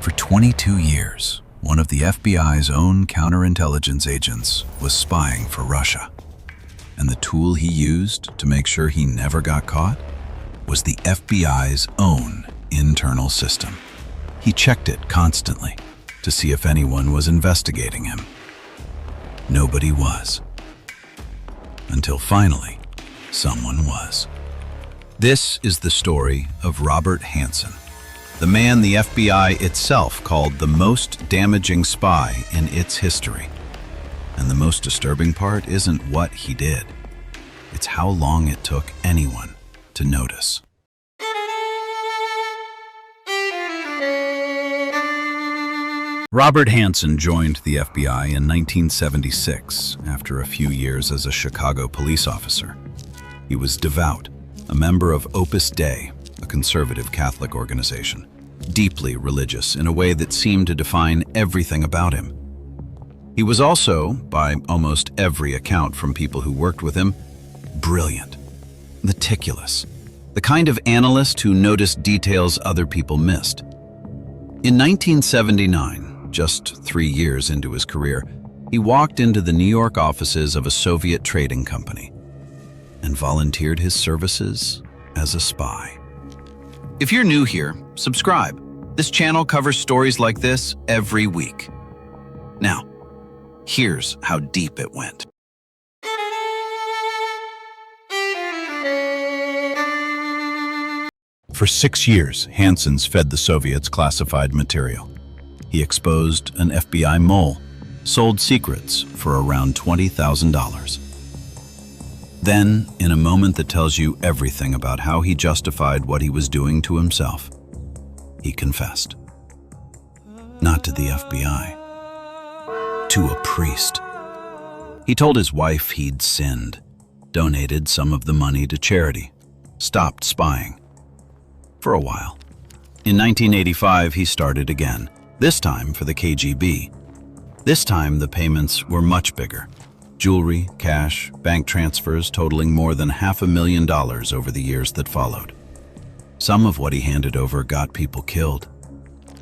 For 22 years, one of the FBI's own counterintelligence agents was spying for Russia. And the tool he used to make sure he never got caught was the FBI's own internal system. He checked it constantly to see if anyone was investigating him. Nobody was. Until finally, someone was. This is the story of Robert Hanssen, the man the FBI itself called the most damaging spy in its history. And the most disturbing part isn't what he did. It's how long it took anyone to notice. Robert Hanssen joined the FBI in 1976 after a few years as a Chicago police officer. He was devout, a member of Opus Dei, a conservative Catholic organization, deeply religious in a way that seemed to define everything about him. He was also, by almost every account from people who worked with him, brilliant, meticulous, the kind of analyst who noticed details other people missed. In 1979, just 3 years into his career, he walked into the New York offices of a Soviet trading company and volunteered his services as a spy. If you're new here, subscribe. This channel covers stories like this every week. Now, here's how deep it went. For 6 years, Hanssen fed the Soviets classified material. He exposed an FBI mole, sold secrets for around $20,000. Then, in a moment that tells you everything about how he justified what he was doing to himself, he confessed. Not to the FBI, to a priest. He told his wife he'd sinned, donated some of the money to charity, stopped spying. For a while. In 1985, he started again, this time for the KGB. This time, the payments were much bigger. Jewelry, cash, bank transfers totaling more than $500,000 over the years that followed. Some of what he handed over got people killed.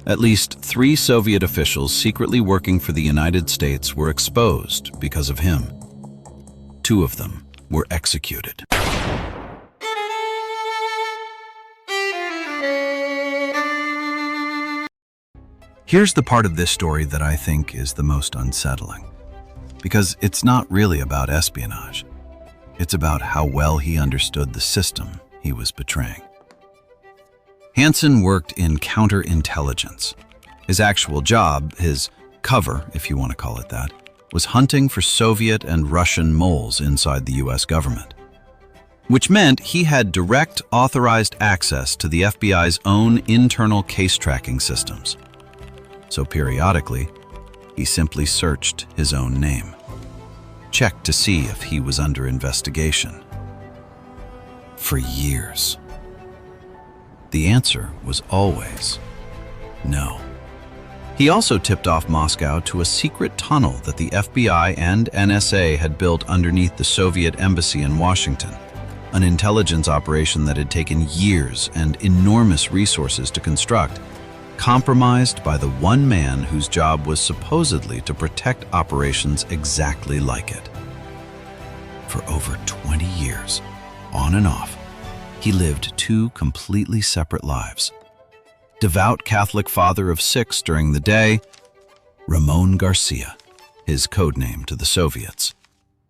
At least 3 Soviet officials secretly working for the United States were exposed because of him. 2 of them were executed. Here's the part of this story that I think is the most unsettling. Because it's not really about espionage. It's about how well he understood the system he was betraying. Hanssen worked in counterintelligence. His actual job, his cover, if you want to call it that, was hunting for Soviet and Russian moles inside the US government. Which meant he had direct authorized access to the FBI's own internal case tracking systems. So periodically, he simply searched his own name, checked to see if he was under investigation. For years. The answer was always no. He also tipped off Moscow to a secret tunnel that the FBI and NSA had built underneath the Soviet embassy in Washington, an intelligence operation that had taken years and enormous resources to construct, compromised by the one man whose job was supposedly to protect operations exactly like it. For over 20 years, on and off, he lived 2 completely separate lives. Devout Catholic father of 6 during the day, Ramon Garcia, his code name to the Soviets,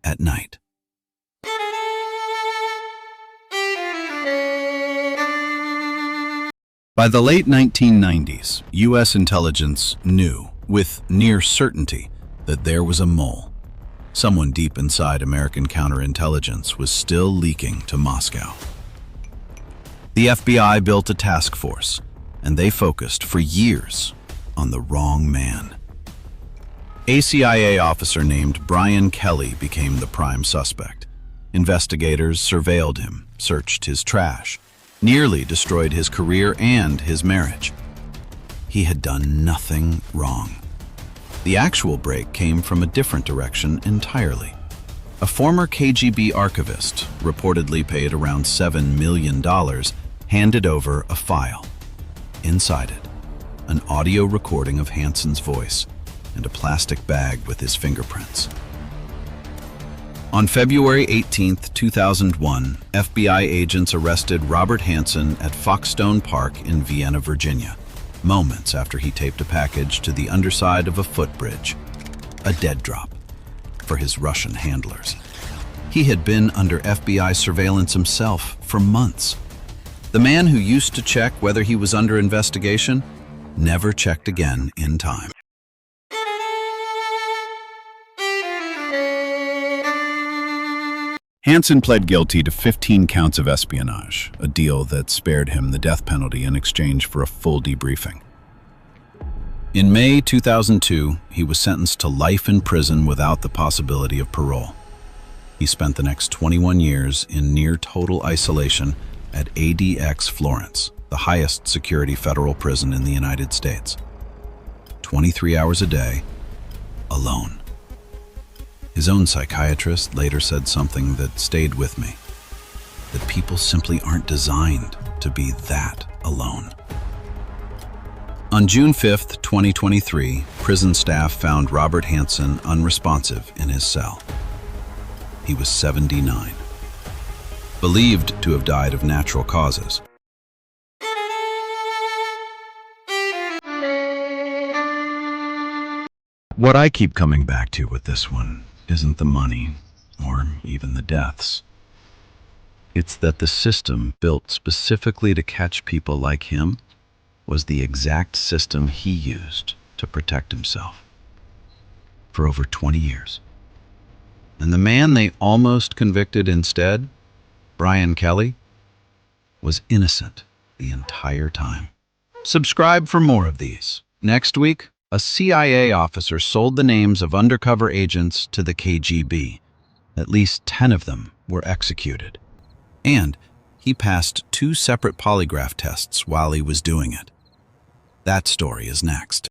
at night. By the late 1990s, U.S. intelligence knew, with near certainty, that there was a mole. Someone deep inside American counterintelligence was still leaking to Moscow. The FBI built a task force, and they focused for years on the wrong man. A CIA officer named Brian Kelly became the prime suspect. Investigators surveilled him, searched his trash, nearly destroyed his career and his marriage. He had done nothing wrong. The actual break came from a different direction entirely. A former KGB archivist, reportedly paid around $7 million, handed over a file. Inside it, an audio recording of Hanssen's voice, and a plastic bag with his fingerprints. On February 18, 2001, FBI agents arrested Robert Hanssen at Foxstone Park in Vienna, Virginia, moments after he taped a package to the underside of a footbridge, a dead drop for his Russian handlers. He had been under FBI surveillance himself for months. The man who used to check whether he was under investigation never checked again in time. Hanssen pled guilty to 15 counts of espionage, a deal that spared him the death penalty in exchange for a full debriefing. In May 2002, he was sentenced to life in prison without the possibility of parole. He spent the next 21 years in near-total isolation at ADX Florence, the highest security federal prison in the United States. 23 hours a day, alone. His own psychiatrist later said something that stayed with me, that people simply aren't designed to be that alone. On June 5, 2023, prison staff found Robert Hanssen unresponsive in his cell. He was 79, believed to have died of natural causes. What I keep coming back to with this one isn't the money or even the deaths. It's that the system built specifically to catch people like him was the exact system he used to protect himself for over 20 years. And the man they almost convicted instead, Brian Kelly, was innocent the entire time. Subscribe for more of these. Next week, a CIA officer sold the names of undercover agents to the KGB. At least 10 of them were executed. And he passed 2 separate polygraph tests while he was doing it. That story is next.